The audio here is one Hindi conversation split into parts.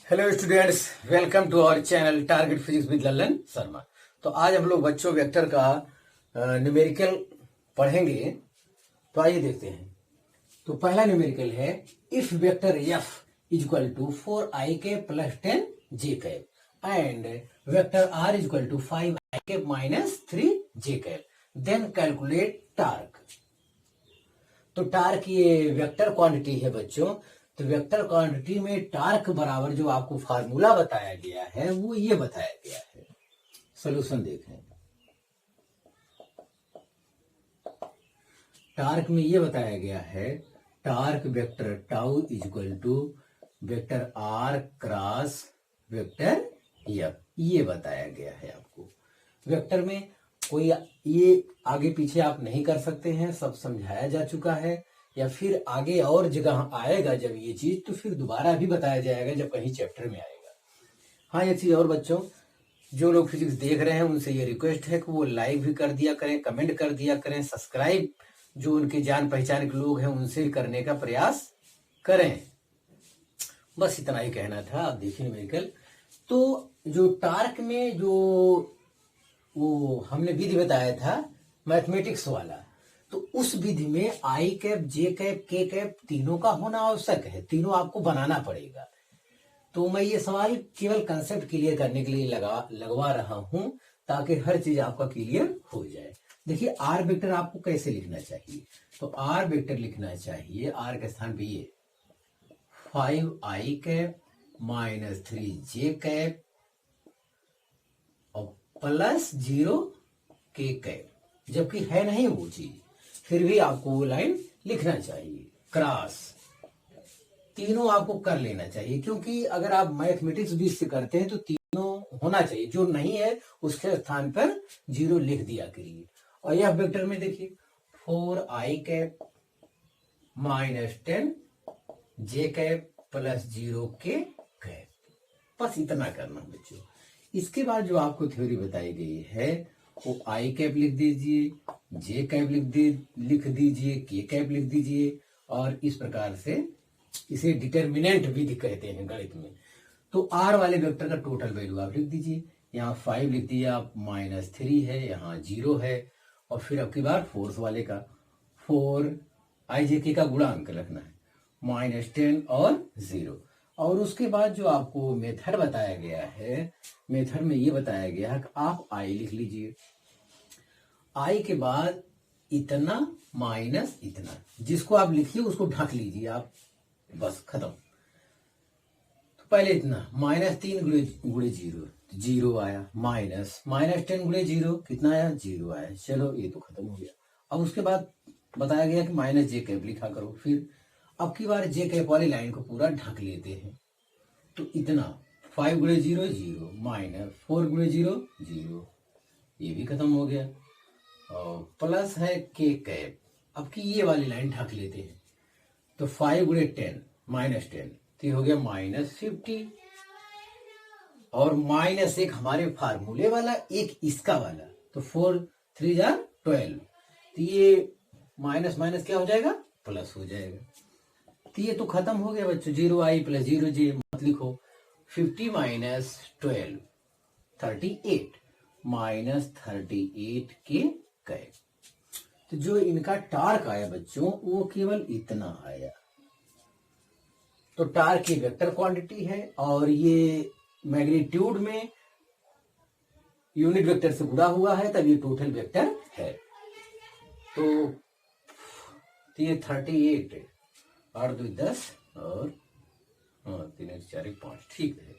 Hello students, welcome to our channel target physics with Lalan Sharma. तो आज हम लोग बच्चों वेक्टर का न्यूमेरिकल पढ़ेंगे। तो आइए देखते हैं। तो पहला न्यूमेरिकल है if vector F is equal to 4i cap plus 10j cap and vector R is equal to 5i cap minus 3j cap, then calculate torque. तो टार्क ये वेक्टर क्वांटिटी है बच्चों। तो वेक्टर क्वांटिटी में टार्क बराबर जो आपको फार्मूला बताया गया है वो ये बताया गया है। सॉल्यूशन देखें। टार्क में ये बताया गया है torque vector tau is equal to vector R cross vector F, ये बताया गया है आपको। वेक्टर में कोई ये आगे पीछे आप नहीं कर सकते हैं, सब समझाया जा चुका है। या फिर आगे और जगह आएगा जब ये चीज, तो फिर दोबारा भी बताया जाएगा जब कहीं चैप्टर में आएगा। हाँ, एक चीज और बच्चों, जो लोग फिजिक्स देख रहे हैं उनसे ये रिक्वेस्ट है कि वो लाइक भी कर दिया करें, कमेंट कर दिया करें, सब्सक्राइब जो उनके जान पहचान के लोग हैं उनसे करने का प्रयास करें। बस इतना ही कहना था। आप देखिए न्यूमेरिकल। तो जो टार्क में जो वो हमने विधि बताया था मैथमेटिक्स वाला, तो उस विधि में आई कैप, जे कैप, के कैप तीनों का होना आवश्यक है। तीनों आपको बनाना पड़ेगा। तो मैं ये सवाल केवल कंसेप्ट क्लियर करने के लिए लगवा रहा हूं ताकि हर चीज आपका क्लियर हो जाए। देखिए आर वेक्टर आपको कैसे लिखना चाहिए। तो आर वेक्टर लिखना चाहिए, आर के स्थान पे ये 5i cap minus 3j cap और प्लस 0k कैप, जबकि है नहीं वो चीज, फिर भी आपको वो लाइन लिखना चाहिए। क्रॉस तीनों आपको कर लेना चाहिए, क्योंकि अगर आप मैथमेटिक्स भी इससे करते हैं तो तीनों होना चाहिए। जो नहीं है उसके स्थान पर 0 लिख दिया करिए। और यह वेक्टर में देखिए 4i cap minus 10j cap plus 0k cap, बस इतना करना बच्चों। इसके बाद जो आपको थ्योरी बताई गई है वो आई कैप लिख दीजिए, जे कैप लिख दीजिए, के कैप लिख दीजिए, और इस प्रकार से इसे डिटर्मिनेंट विधि कहते हैं गणित में। तो आर वाले वेक्टर का टोटल वैल्यू आप लिख दीजिए। यहाँ 5 लिख दिया, माइनस 3 है, यहाँ 0 है, और फिर अब की बार फोर्स वाले का 4 आई जे के का गुणांक रखना है, माइनस 10 और 0। और उसके बाद जो आपको मेथड बताया गया है, मेथड में ये बताया गया है कि आप आई लिख लीजिए, आई के बाद इतना माइनस इतना, जिसको आप लिखिए उसको ढक लीजिए आप, बस खत्म। तो पहले इतना माइनस 3 गुणे 0, 0 आया, माइनस 10 गुणे 0 कितना आया, 0 आया। चलो ये तो खत्म हो गया। अब उसके बाद बताया गया कि माइनस जे कैप लिखा करो। फिर अब की बार जे कैप वाली लाइन को पूरा ढक लेते हैं। तो इतना 5 गुणे 0 0, माइनस 4 गुणे 0 0, ये भी खत्म हो गया। और प्लस है के कैप, अब की ये वाली लाइन ढक लेते हैं। तो 5 गुणे 10 माइनस 10, तो ये हो गया माइनस 50, और माइनस एक हमारे फार्मूले वाला, एक इसका वाला, तो 4 3 जा 12, तो ये माइनस माइनस क्या हो जाएगा, प्लस हो जाएगा। तो ये तो खत्म हो गया बच्चों। 0i प्लस 0j मत लिखो। 50 माइनस 12 38, माइनस 38 के कैप। तो जो इनका टार्क आया बच्चों वो केवल इतना आया। तो टार्क ये वेक्टर क्वांटिटी है, और ये मैग्नीट्यूड में यूनिट वेक्टर से गुणा हुआ है, तब ये टोटल वेक्टर है। तो ये 38 है, 8 2 10 और 3 4 5, ठीक है।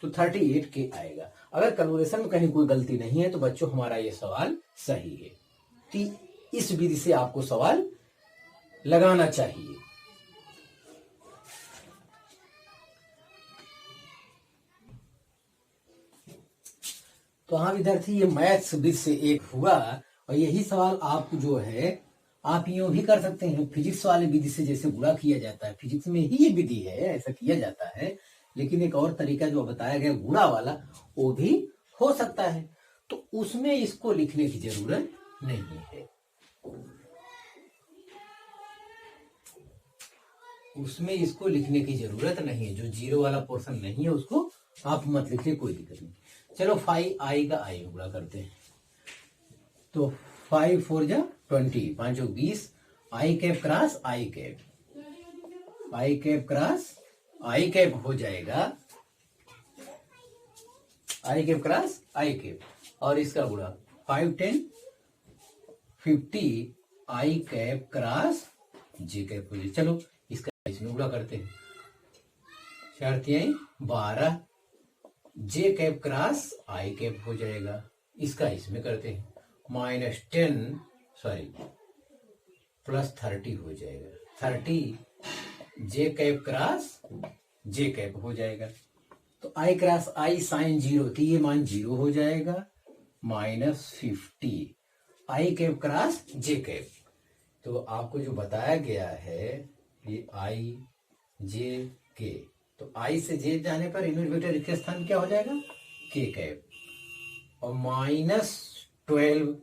तो 38 के आएगा। अगर कैलकुलेशन में कहीं कोई गलती नहीं है तो बच्चों हमारा ये सवाल सही है। तो इस विधि से आपको सवाल लगाना चाहिए। तो हाँ विद्यार्थी, ये मैथ्स विधि से एक हुआ, और यही सवाल आप जो है आप यूं भी कर सकते हैं। फिजिक्स वाले विधि से जैसे गुणा किया जाता है, फिजिक्स में ही ये विधि है, ऐसा किया जाता है, लेकिन एक और तरीका जो बताया गया गुणा वाला, वो भी हो सकता है। तो उसमें इसको लिखने की जरूरत नहीं है। उसमें इसको लिखने की जरूरत नहीं है, जो जीरो वाला पोर्शन नहीं है उसको आप मत लिखिए, कोई दिक्कत नहीं। चलो 5i का i में गुणा करते हैं, तो 5 4 जा 20, 5 20, आई कैप क्रॉस आई कैप, आई कैप क्रॉस आई कैप हो जाएगा, आई कैप क्रॉस आई कैप, और इसका गुणा 5 10 50 आई कैप क्रॉस जे कैप हो जाएगा। चलो इसका इसमें गुणा करते हैं, 4 3 12 जे कैप क्रॉस आई कैप हो जाएगा। इसका इसमें करते हैं, -10 सॉरी +30 हो जाएगा, 30 जे कैप क्रॉस जे कैप हो जाएगा। तो आई क्रॉस आई साइन 0, तो ये मान 0 हो जाएगा, -50 आई कैप क्रॉस जे कैप। तो आपको जो बताया गया है ये आई जे के, तो आई से जे जाने पर यूनिट वेक्टर के स्थान क्या हो जाएगा, के कैप, और -12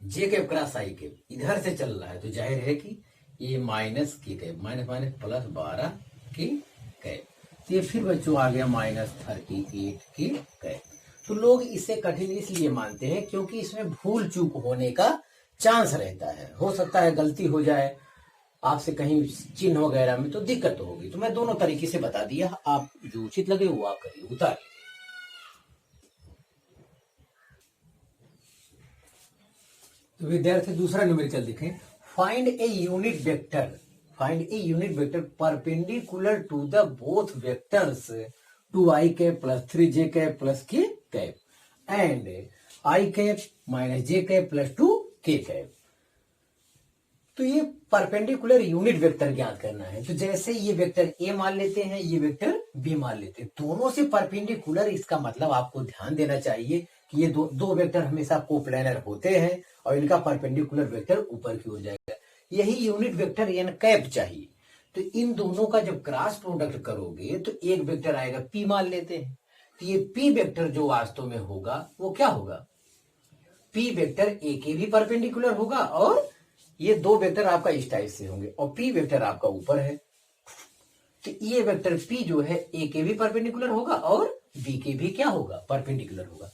जे कैप क्रॉस आई कैप इधर से चल रहा है, तो जाहिर है कि ये माइनस के कैप, माइनस माइनस प्लस 12 के कैप, तो ये फिर बच्चों आ गया -38 के कैप। तो लोग इसे कठिन इसलिए मानते हैं क्योंकि इसमें भूल चूक होने का चांस रहता है, हो सकता है गलती हो जाए आपसे कहीं चिन्ह वगैरह में, तो दिक्कत होगी। तो मैं दोनों तरीके से बता दिया, आप जो उचित लगे वो आप करिए, उतारिए। तो विद्यार्थी दूसरा न्यूमेरिकल देखें, find a unit vector, find a unit vector perpendicular to the both vectors 2i cap plus 3j cap plus k cap and i cap minus j cap plus 2k cap. तो ये परपेंडिकुलर यूनिट वेक्टर ज्ञात करना है। तो जैसे ये वेक्टर ए मान लेते हैं, ये वेक्टर बी मान लेते हैं, दोनों से परपेंडिकुलर, इसका मतलब आपको ध्यान देना चाहिए कि ये दो वेक्टर हमेशा कोप्लेनर होते हैं और इनका परपेंडिकुलर वेक्टर ऊपर की ओर जाएगा। यही यूनिट वेक्टर एन कैप चाहिए। तो इन दोनों का जब क्रॉस प्रोडक्ट करोगे तो एक वेक्टर आएगा, पी मान लेते हैं, तो ये पी वेक्टर जो वास्तव में होगा वो क्या होगा, पी वेक्टर ए के भी परपेंडिकुलर होगा, और ये दो वेक्टर आपका इस टाइप से होंगे, और पी वेक्टर आपका ऊपर है, तो ये वेक्टर पी जो है ए के भी परपेंडिकुलर होगा और बी के भी क्या होगा, परपेंडिकुलर होगा।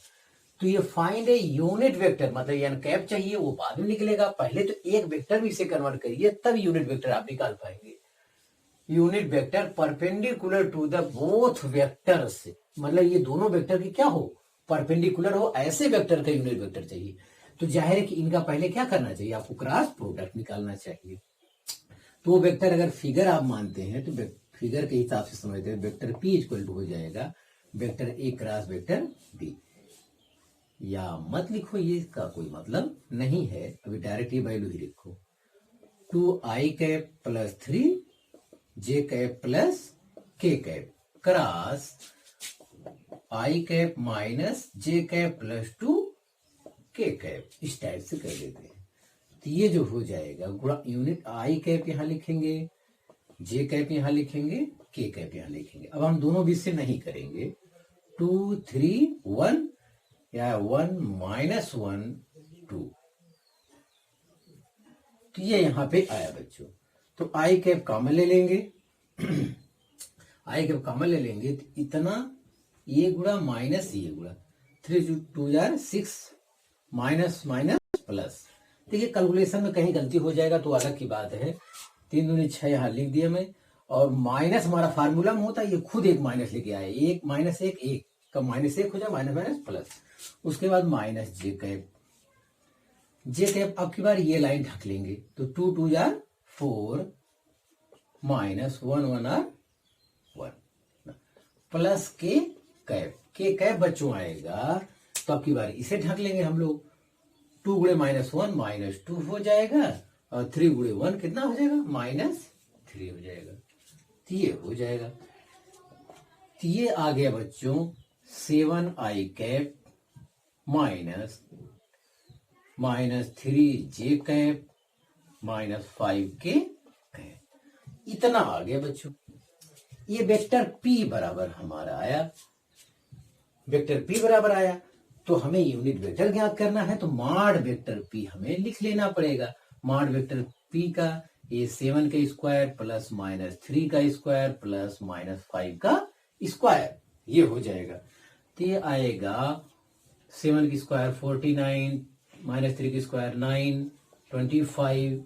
तो ये फाइंड ए यूनिट वेक्टर, मतलब एन कैप चाहिए, वो बाद में निकलेगा, पहले तो एक वेक्टर भी इसे कन्वर्ट करिए तब यूनिट वेक्टर आप निकाल पाएंगे। Unit vector perpendicular to the both vectors, मतलब ये दोनों वेक्टर की क्या हो, परपेंडिकुलर हो, ऐसे वेक्टर का यूनिट वेक्टर चाहिए। तो जाहिर है कि इनका पहले क्या करना चाहिए, आपको क्रॉस प्रोडक्ट निकालना चाहिए। तो वेक्टर अगर फिगर आप मानते हैं तो फिगर के हिसाब से समझते हैं, वेक्टर पी इक्वल टू हो जाएगा vector A cross vector B, या मत लिखो, ये इसका कोई मतलब नहीं है, अभी डायरेक्ट ये वैल्यू ही लिखो, 2i cap plus 3j cap plus k cap cross i cap minus j cap plus 2k cap, इस टाइप से कर देते हैं। तो ये जो हो जाएगा गुणा यूनिट i कैप यहां लिखेंगे, j कैप यहां लिखेंगे, k कैप यहां लिखेंगे। अब हम दोनों बीच से नहीं करेंगे, 2 3 1 या 1 माइनस 1 2, तो ये यहां पे आया बच्चों। तो आई कैप कॉमन ले लेंगे, आई कैप कॉमन ले लेंगे, तो इतना ये गुणा माइनस ये गुणा, 3 2 6 माइनस माइनस प्लस। देखिए कैलकुलेशन में कहीं गलती हो जाएगा तो अलग की बात है, 3 दूनी 6 यहां लिख दिया मैं, और माइनस हमारा फार्मूला में होता है, ये खुद एक माइनस लेके आए, एक माइनस एक का माइनस एक हो जाए, माइनस माइनस प्लस, उसके बाद माइनस जे कैप, जे कैप अब की बार ये लाइन ढक लेंगे, तो 2 2 4 माइनस 1 1 1 प्लस के कैप बच्चों आएगा, तो अब की बार इसे ढक लेंगे हम लोग, 2 गुणे माइनस 1 माइनस 2 हो जाएगा, और 3 गुणे 1 कितना हो जाएगा, माइनस 3 हो जाएगा, तो ये हो जाएगा। तो ये आ गया बच्चों 7i cap minus 3j cap minus 5k cap, इतना आ गया बच्चों। ये वेक्टर p बराबर हमारा आया, वेक्टर p बराबर आया, तो हमें यूनिट वेक्टर ज्ञात करना है, तो मॉड वेक्टर p हमें लिख लेना पड़ेगा। मॉड वेक्टर p का ये 7 का स्क्वायर प्लस माइनस 3 का स्क्वायर प्लस माइनस 5 का स्क्वायर, ये हो जाएगा। तो ये आएगा 7 की स्क्वायर 49, माइनस 3 की स्क्वायर 9, 25।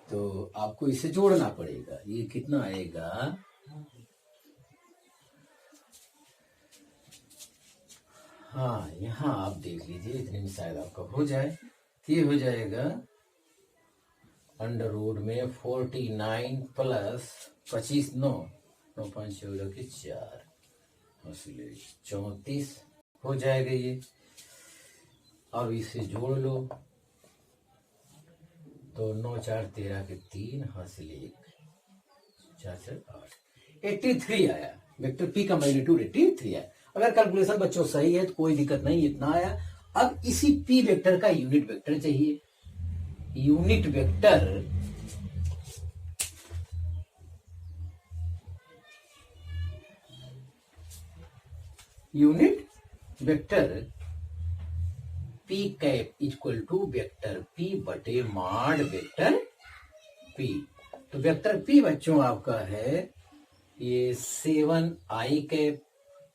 तो आपको इसे जोड़ना पड़ेगा। ये कितना आएगा, हाँ यहाँ आप देख लीजिए, इतने में शायद आपका हो जाए। तो ये हो जाएगा अंडर रूट में 49 प्लस 25, 9 5 के 4 34 हो जाएगा ये। अब इसे जोड़ लो, तो 9 4 13 के 3 हासिल 1 4 4 8 83 आया। वेक्टर पी का मैग्नीट्यूड 83 आया। अगर कैलकुलेशन बच्चों सही है तो कोई दिक्कत नहीं, इतना आया। अब इसी पी वेक्टर का यूनिट वेक्टर चाहिए। Unit vector P cap equal to vector P बटे मॉड वेक्टर पी। तो वेक्टर पी बच्चों आपका है ये 7i cap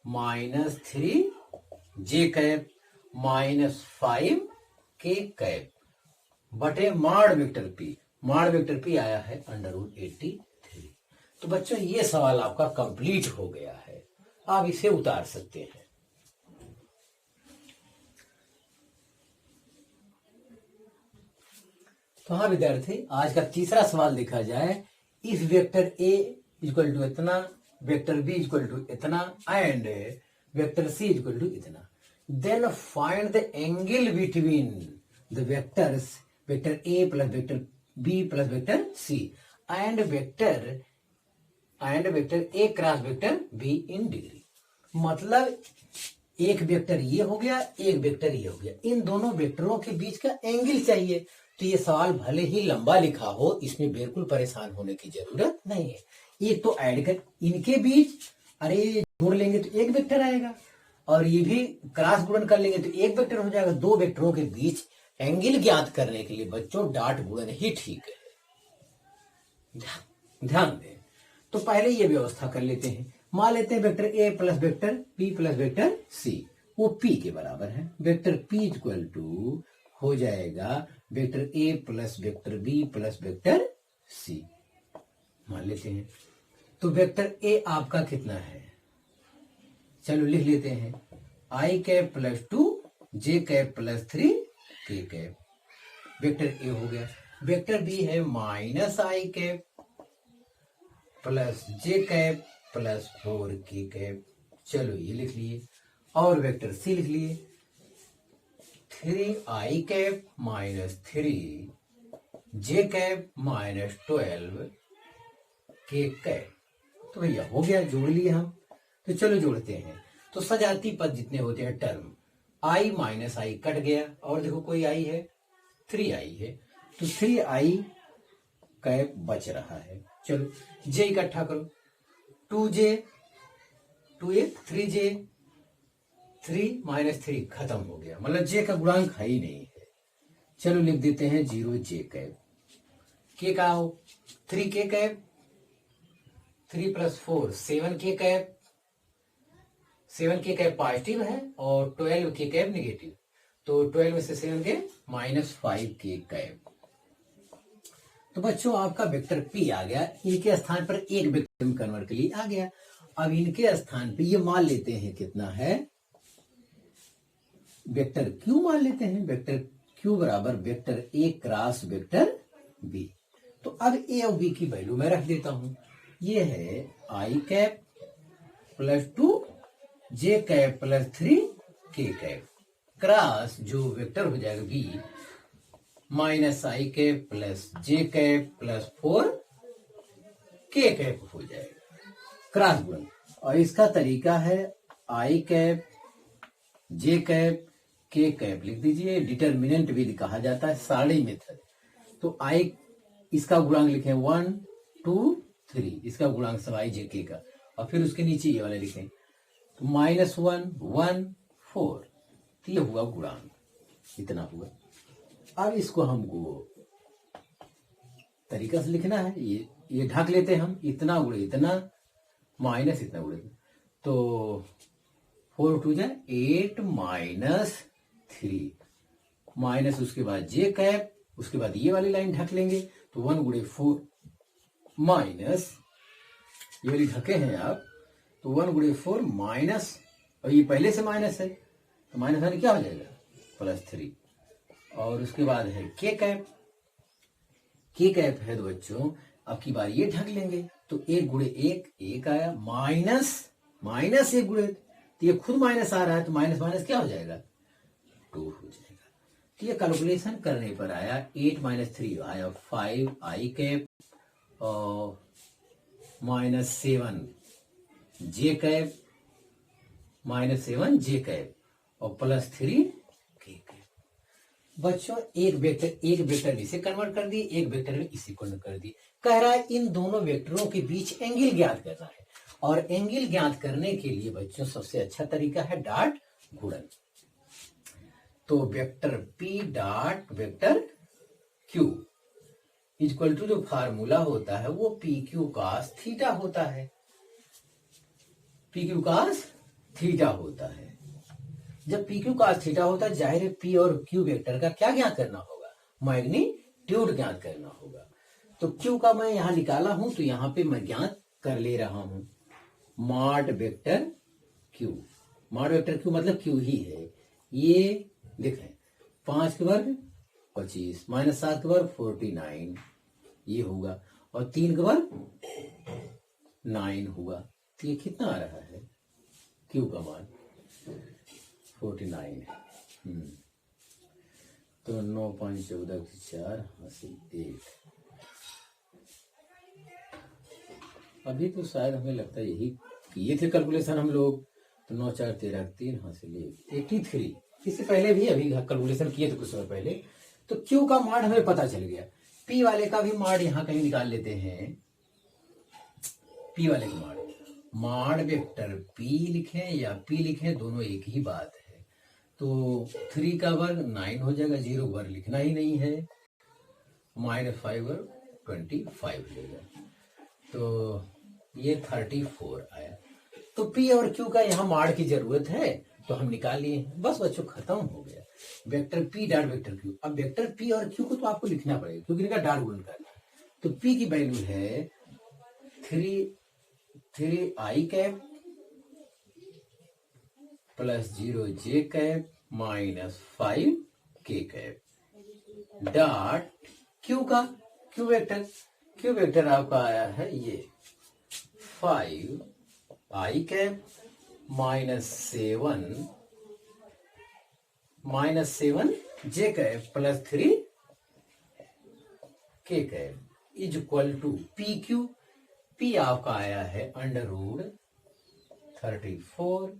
minus 3j cap minus 5k cap बटे mod vector P. Mod vector P आया है अंडर रूट 83। तो बच्चों ये सवाल आपका कंप्लीट हो गया है, आप इसे उतार सकते हैं। तो हाँ विद्यार्थी, आज का तीसरा सवाल देखा जाए। इस वेक्टर ए इक्वल टू इतना, वेक्टर बी इक्वल टू इतना and vector C equal to इतना, then find the angle between the vectors vector A plus vector B plus vector C and vector A cross vector B in degree. मतलब एक वेक्टर ये हो गया, एक वेक्टर ये हो गया, इन दोनों वेक्टरों के बीच का एंगल चाहिए। तो ये सवाल भले ही लंबा लिखा हो, इसमें बिल्कुल परेशान होने की जरूरत नहीं है। एक तो ऐड कर इनके बीच, अरे जोड़ लेंगे तो एक वेक्टर आएगा, और ये भी क्रॉस गुणन कर लेंगे तो एक वेक्टर हो जाएगा। दो वेक्टरों के बीच एंगल ज्ञात करने के लिए बच्चों डॉट गुणन ही ठीक है। ध्यान दें। तो पहले ये व्यवस्था कर लेते हैं। मान लेते हैं vector A plus vector B plus vector C, वो पी के बराबर है। वेक्टर पी इक्वल टू हो जाएगा vector A plus vector B plus vector C, मान लेते हैं। तो वेक्टर ए आपका कितना है, चलो लिख लेते हैं, आई cap plus 2 J cap plus 3 K cap. Vector A हो गया। वेक्टर बी है माइनस आई कैप प्लस जे कैप प्लस 4 के कैप, चलो ये लिख लिए। और वेक्टर सी लिख लिए, 3i कैप माइनस 3 जे कैप माइनस 12 के कैप। तो भैया हो गया, जोड़ लिए हम। तो चलो जोड़ते हैं। तो सजाती पद जितने होते हैं term, i minus I cut गया, और देखो कोई आई है, 3i है, तो 3i कैप बच रहा है। चलो जे इकट्ठा करो, 2j 2 3j 3 माइनस 3 खत्म हो गया, मतलब जे का गुणांक है ही नहीं है। चलो लिख देते हैं 0j कैप। के का हो 3k cap, 3 plus 4 7k cap, 7k cap positive है और 12k कैप निगेटिव, तो 12 में से 7 के माइनस 5k कैप। तो बच्चों आपका वेक्टर P आ गया, इनके स्थान पर एक वेक्टर में कन्वर्ट के लिए आ गया। अब इनके स्थान पे ये मान लेते हैं कितना है, वेक्टर Q मान लेते हैं। वेक्टर Q बराबर vector A cross vector B। तो अब A और B की वैल्यू मैं रख देता हूं। ये है I cap plus 2 J cap plus 3 K cap cross जो वेक्टर हो जाएगा B माइनस आई कैप प्लस जे कैप प्लस 4 के कैप हो जाएगा, क्रॉस गुणन। और इसका तरीका है आई कैप जे कैप के कैप लिख दीजिए, डिटर्मिनेंट भी कहा जाता है, सारणी मेथड। तो आई इसका गुणांक लिखें 1 2 3, इसका गुणांक सब आई जे के का, और फिर उसके नीचे ये वाले लिखें, तो -1 1 4, तो ये हुआ गुणांक, इतना हुआ। अब इसको हमको तरीका से लिखना है। ये ढक लेते हैं हम, इतना गुणे इतना माइनस इतना गुणे, तो 4 2 जा 8 माइनस 3 माइनस उसके बाद जे कैप, उसके बाद ये वाली लाइन ढक लेंगे, तो 1 गुणे 4 माइनस ये वाली ढके हैं आप, तो 1 गुणे 4 माइनस, और ये पहले से माइनस है तो माइनस आने क्या हो जाएगा +3, और उसके बाद है के कैप। के कैप है तो बच्चों अब की बार ये ढक लेंगे, तो 1 गुणे 1 1 आया, माइनस माइनस 1 गुणे, तो ये खुद माइनस आ रहा है, तो माइनस माइनस क्या हो जाएगा 2 हो जाएगा। तो ये कैलकुलेशन करने पर आया 8 माइनस 3 आया 5 आई कैप और -7 जे कैप, -7 जे कैप और +3 के कैप। बच्चों एक वेक्टर में इसे कन्वर्ट कर दिए, एक वेक्टर में इसे कन्वर्ट कर दिए। कह रहा है इन दोनों वेक्टरों के बीच एंगल ज्ञात करना है, और एंगल ज्ञात करने के लिए बच्चों सबसे अच्छा तरीका है डॉट गुणन। तो vector P dot vector Q equal to जो फार्मूला होता है वो PQ cos थीटा होता है, PQ cos थीटा होता है। जब PQ cos थीटा होता है, जाहिर है P और Q वेक्टर का क्या ज्ञात करना होगा, मैग्नीट्यूड ज्ञात करना होगा। तो Q का मैं यहां निकाला हूं, तो यहां पे मैं ज्ञात कर ले रहा हूं, mod vector Q। Mod vector Q मतलब Q ही है। ये देखें 5 के वर्ग 25 -7 के वर्ग 49 ये होगा, और 3 के वर्ग 9 होगा। तो ये कितना आ रहा है Q का मान 49 है। तो 9 5 14 4 हासिल 1। अभी तो शायद हमें लगता है यही किए थे कैलकुलेशन हम लोग, तो 9 4 13 3 हासिल 1 83। इससे पहले भी अभी कैलकुलेशन किए थे कुछ समय पहले। तो Q का मान हमें पता चल गया, P वाले का भी मान यहां कहीं निकाल लेते हैं। P वाले का मान वेक्टर P लिखें या P लिखें, दोनों एक ही बात है। तो 3 का वर्ग 9 हो जाएगा, 0 वर्ग लिखना ही नहीं है, -5 वर्ग 25 हो जाएगा, तो ये 34 आया। तो P और Q का यहाँ मान की जरूरत है, तो हम निकाल लिए, बस बच्चों खत्म हो गया vector P dot vector Q। अब वेक्टर P और Q को तो आपको लिखना पड़ेगा क्योंकि इनका डॉट गुणन करना है। तो P की वैल्यू है 3 आई कैप +0 जे कैप -5 के कैप डॉट Q का Q वेक्टर आपका आया है ये 5 आई cap -7 J cap +3 K cap is equal to PQ। P आपका आया है √34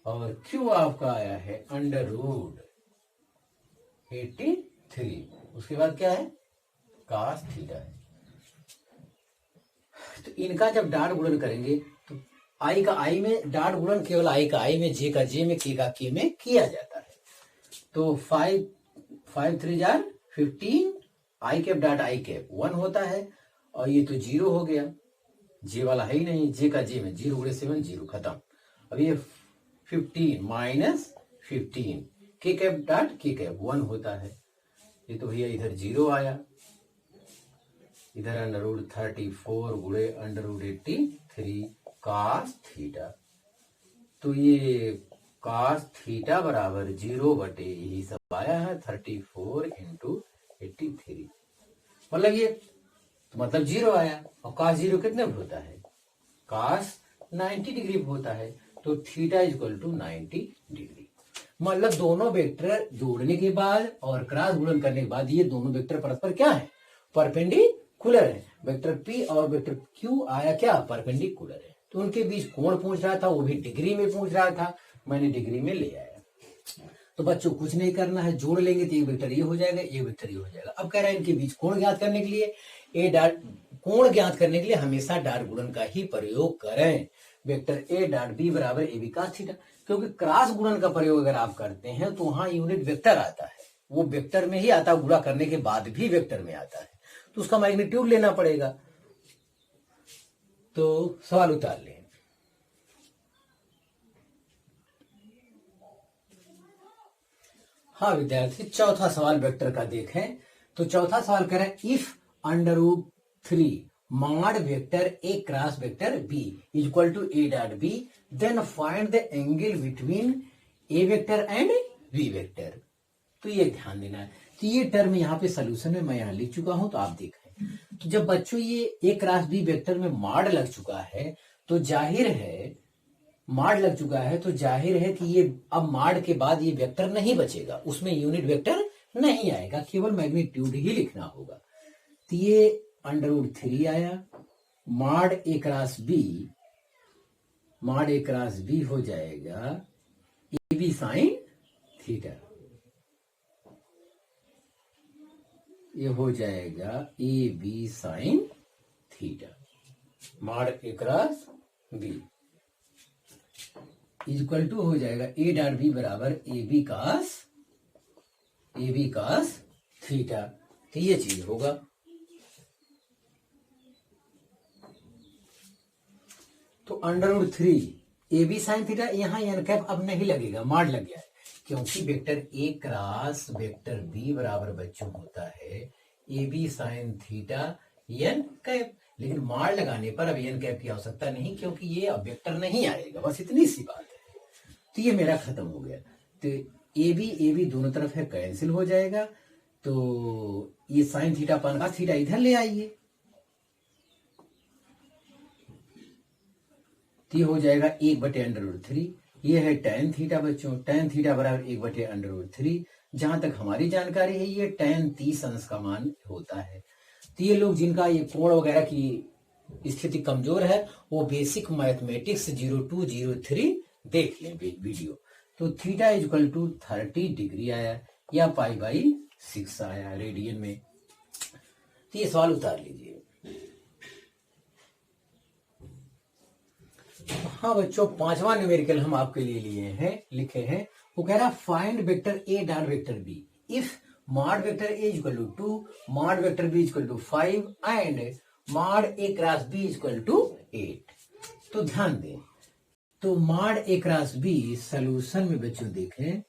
और Q आपका आया है √83। उसके बाद क्या है cos थीटा है। तो इनका जब डॉट गुणन करेंगे तो आई का आई में डॉट गुणन केवल आई का आई में, जे का जे में, के का के में किया जाता है। तो 5 3 jar 15 I cap dot I cap 1 होता है, और ये तो 0 हो गया, जे वाला है ही नहीं, जे का जे में 0 गुणे 7 0 खत्म। अब ये 15 -15 के कैप डॉट के कैप 1 होता है, ये तो भैया इधर 0 आया, इधर √34 गुणे √83 cos थीटा। तो ये cos थीटा बराबर 0 बटे यही सब आया है 34 × 83, मतलब ये तो मतलब 0 आया। और cos 0 कितने पर होता है, cos 90 डिग्री पर होता है। तो थीटा इक्वल टू 90 डिग्री। मतलब दोनों वेक्टर जोड़ने के बाद और क्रॉस गुणन करने के बाद ये दोनों वेक्टर परस्पर क्या है, परपेंडिकुलर है। वेक्टर P और वेक्टर Q आया क्या, परपेंडिकुलर है। तो उनके बीच कोण पूछ रहा था, वो भी डिग्री में पूछ रहा था, मैंने डिग्री में ले आया। तो बच्चों कुछ नहीं करना है, जोड़ लेंगे तो एक वेक्टर ये हो जाएगा, एक वेक्टर ये हो जाएगा। अब कह रहा है इनके बीच कोण ज्ञात करने के लिए कोण ज्ञात करने के लिए हमेशा डॉट गुणन का ही प्रयोग करें। वेक्टर A डॉट B बराबर AB cos थीटा, क्योंकि क्रॉस गुणन का प्रयोग अगर आप करते हैं तो वहां यूनिट वेक्टर आता है, वो वेक्टर में ही आता है, गुणा करने के बाद भी वेक्टर में आता है। तो उसका मैग्नीट्यूड लेना पड़ेगा। तो सवाल उतार लें। हाँ विद्यार्थी, चौथा सवाल वेक्टर का देखें तो चौथा सवाल कह रहा है if √3 mod vector A cross vector B equal to A dot B then find the angle between A vector and B vector. तो ये ध्यान देना है। तो ये टर्म यहाँ पे सोल्यूशन में मैं यहाँ लिख चुका हूं, तो आप देखें। तो जब बच्चों ये ए क्रॉस बी वेक्टर में मॉड लग चुका है तो जाहिर है मॉड लग चुका है तो जाहिर है कि ये अब मॉड के बाद ये वेक्टर नहीं बचेगा, उसमें यूनिट वेक्टर नहीं आएगा, केवल मैग्नीट्यूड ही लिखना होगा। तो ये √3 आया, मॉड ए क्रॉस बी हो जाएगा ए बी साइन थीटा। ये हो जाएगा A B sine theta, mod A cross B equal to हो जाएगा ए डॉट बी बराबर ए बी कॉस थीटा। तो ये चीज होगा। तो √3 ए बी साइन थीटा, यहां एन कैप अब नहीं लगेगा, मॉड लग गया है, क्योंकि vector A cross vector B बराबर बच्चों होता है A B sine theta N cap. लेकिन मॉड लगाने पर अब एन कैप की आवश्यकता नहीं, क्योंकि ये अब वेक्टर नहीं आएगा, बस इतनी सी बात है। तो ये मेरा खत्म हो गया। तो ए बी दोनों तरफ है, कैंसिल हो जाएगा। तो ये साइन थीटा पान का थीटा इधर ले आइए, तो ये हो जाएगा 1/√3। ये है tan थीटा बच्चों, tan थीटा बराबर 1/√3। जहां तक हमारी जानकारी है ये tan 30 अंश का मान होता है। तो ये लोग जिनका ये कोण वगैरह की स्थिति कमजोर है वो बेसिक मैथमेटिक्स 0203 देख लें वीडियो। तो थीटा इक्वल टू 30 डिग्री आया या π/6 आया रेडियन में। तो ये सवाल उतार लीजिए। हाँ बच्चों, पांचवा न्यूमेरिकल हम आपके लिए लिए हैं, लिखे हैं। वो कह रहा है find vector A dot vector B if mod vector A equal to 2 mod vector B equal to 5 and mod A cross B equal to 8। तो ध्यान दें, तो mod A cross B solution में बच्चों देखें,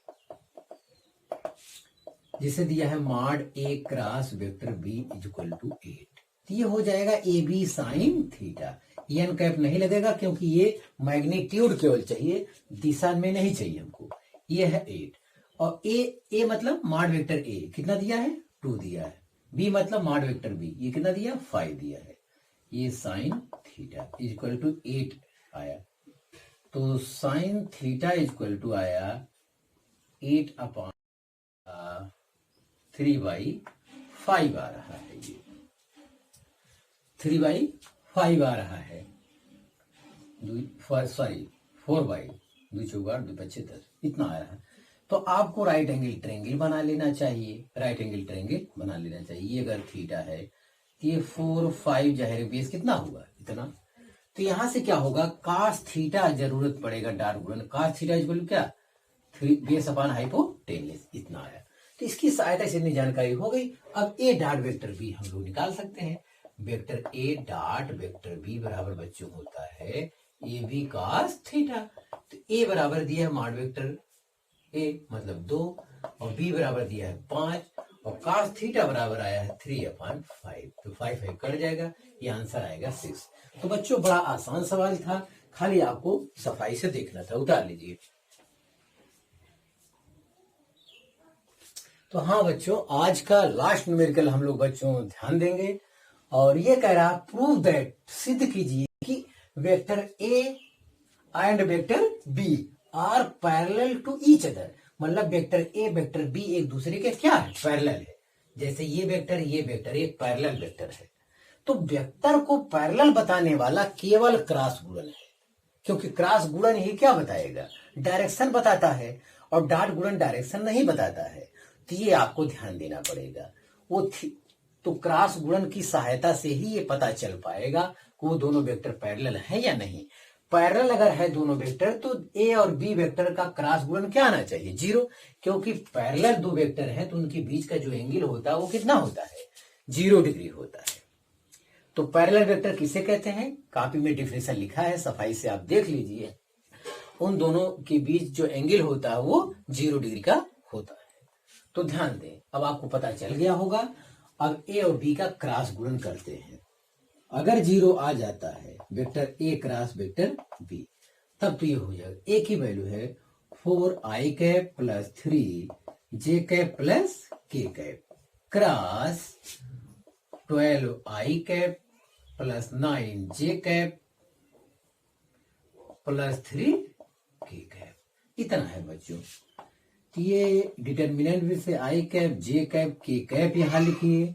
जिसे दिया है mod A cross vector B equal to 8। तो ये हो जाएगा A B sine theta. N cap नहीं लगेगा क्योंकि ये मैग्नीट्यूड केवल चाहिए, दिशा में नहीं चाहिए हमको। ये है 8 और ए मतलब मॉड वेक्टर ए कितना दिया है 2 दिया है, बी मतलब मॉड वेक्टर बी ये कितना दिया 5 दिया है। ये साइन थीटा इक्वल टू 8 आया। तो साइन थीटा इक्वल टू आया 8/3/5 आ रहा है। ये 3/5 आ रहा है, 4/2 इतना आ रहा है। तो आपको राइट एंगल ट्रायंगल बना लेना चाहिए, ये अगर थीटा है ये 4 5 जाहिर बेस कितना हुआ इतना। तो यहां से क्या होगा, cos थीटा जरूरत पड़ेगा डार्क गुणन, cos थीटा इक्वल क्या 3 बेस अपॉन हाइपोटेन्यूस इतना आया। तो इसकी सहायता से इतनी जानकारी हो गई। अब ए डॉट वेक्टर बी हम लोग निकाल सकते हैं। Vector A dot vector B बराबर बच्चों होता है ए बी cos थीटा। तो ए बराबर दिया है मॉड वेक्टर ए मतलब 2 और बी बराबर दिया है 5 और cos थीटा बराबर आया है 3/5। तो 5 कट जाएगा, ये आंसर आएगा 6। तो बच्चों बड़ा आसान सवाल था, खाली आपको सफाई से देखना था। उतार लीजिए। तो हाँ बच्चों, आज का लास्ट न्यूमेरिकल हम लोग बच्चों ध्यान देंगे और ये कह रहा प्रूव दैट, सिद्ध कीजिए कि vector A and vector B are parallel to each other. मतलब वेक्टर ए वेक्टर बी एक दूसरे के क्या है, पैरेलल है। जैसे ये वेक्टर एक पैरेलल वेक्टर है। तो वेक्टर को पैरेलल बताने वाला केवल क्रॉस गुणन है, क्योंकि क्रॉस गुणन ही क्या बताएगा, डायरेक्शन बताता है और डॉट गुणन डायरेक्शन नहीं बताता है। तो ये आपको ध्यान देना पड़ेगा। तो क्रॉस गुणन की सहायता से ही ये पता चल पाएगा कि वो दोनों वेक्टर पैरेलल है या नहीं। पैरेलल अगर है दोनों वेक्टर तो ए और बी वेक्टर का क्रॉस गुणन क्या आना चाहिए 0, क्योंकि पैरेलल दो वेक्टर हैं तो उनके बीच का जो एंगल होता है वो कितना होता है 0 डिग्री होता है। तो पैरेलल वेक्टर किसे कहते हैं? कॉपी में डिफिनेशन लिखा है, सफाई से आप देख लीजिए। उन दोनों के बीच जो एंगल होता है वो 0 डिग्री का होता है। तो ध्यान दें, अब आपको पता चल गया होगा। अब ए और बी का क्रॉस गुणन करते हैं। अगर 0 आ जाता है vector A cross vector B, तब तो ये हो जाएगा, ए की वैल्यू है 4i cap plus 3j cap plus k cap cross 12i cap plus 9j cap plus 3k cap. इतना है बच्चों। तो ये डिटर्मिनेंट में से i cap j cap k cap यहां लिखिए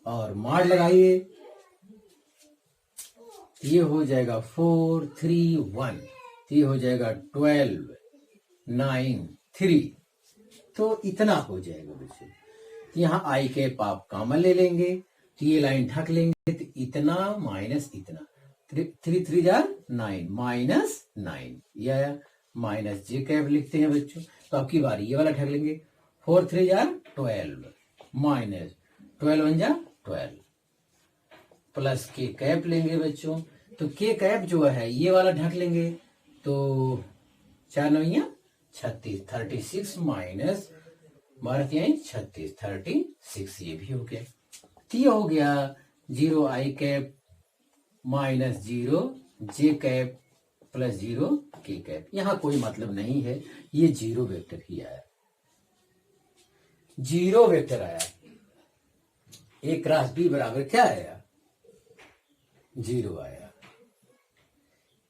और मार लगाइए। ये हो जाएगा 4 3 1, ये हो जाएगा 12 9 3। तो इतना हो जाएगा बच्चों। यहाँ आई कैप आप कॉमन ले लेंगे तो ये लाइन ढक लेंगे, तो इतना माइनस इतना, 3 3 9 माइनस 9, या माइनस जे कैप लिखते हैं बच्चों। तो आपकी बारी, ये वाला ढक लेंगे, 4 3 12 माइनस 12 1 12 प्लस के कैप लेंगे बच्चों। तो के कैप जो है ये वाला ढक लेंगे, तो 4 9 36, 36 माइनस 36 36, ये भी हो गया। तो ये हो गया 0 आई कैप माइनस 0 जे कैप प्लस 0 के कैप। यहां कोई मतलब नहीं है, ये 0 वेक्टर ही आया, 0 वेक्टर आया। ए क्रॉस बी बराबर क्या आया? 0 आया।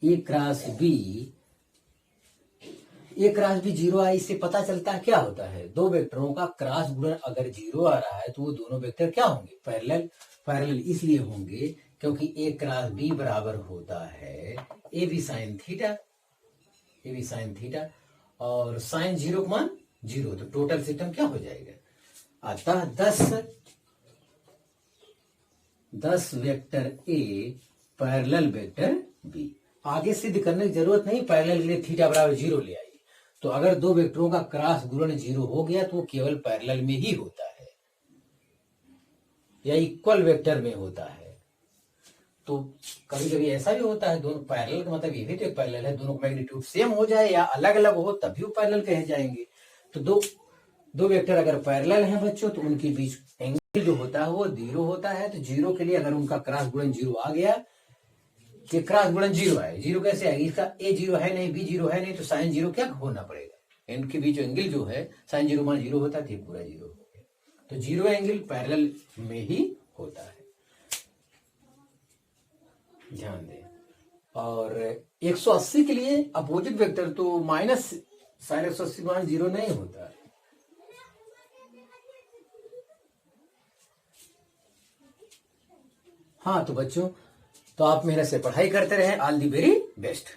ए क्रॉस बी 0 आया। इससे पता चलता है क्या होता है, दो वेक्टरों का क्रॉस गुणन अगर 0 आ रहा है तो वो दोनों वेक्टर क्या होंगे? पैरेलल। पैरेलल इसलिए होंगे क्योंकि ए क्रॉस बी बराबर होता है ए बी साइन थीटा, और साइन 0 का मान 0, तो टोटल सिस्टम क्या हो जाएगा? अतः 10 vector A parallel vector B. आगे सिद्ध करने की जरूरत नहीं, पैरेलल के लिए थीटा बराबर 0 ले आइए। तो अगर दो वेक्टरों का क्रॉस गुणन 0 हो गया तो वो केवल पैरेलल में ही होता है या इक्वल वेक्टर में होता है। तो कभी कभी ऐसा भी होता है, दोनों पैरेलल का मतलब ये भी तो एक पैरेलल है, दोनों का मैग्नीट्यूड सेम हो जाए या अलग अलग हो तब भी वो पैरेलल कहे जाएंगे। तो दो वेक्टर अगर पैरेलल हैं बच्चों तो उनके बीच एंगल जो होता है वो 0 होता है। तो 0 के लिए अगर उनका क्रॉस गुणन 0 आ गया, कि क्रॉस गुणन 0 आए, 0 कैसे आएगी? इसका ए 0 है नहीं, बी 0 है नहीं, तो साइन 0 क्या होना पड़ेगा? इनके बीच एंगल जो है साइन 0 मान 0 होता है, पूरा 0 हो गया। तो 0 एंगल पैरेलल में ही होता है, ध्यान दें। और 180 के लिए अपोजिट वेक्टर तो माइनस साइन 180 मान 0 नहीं होता है। हाँ तो बच्चों, तो आप मेहनत से पढ़ाई करते रहे। All the very best.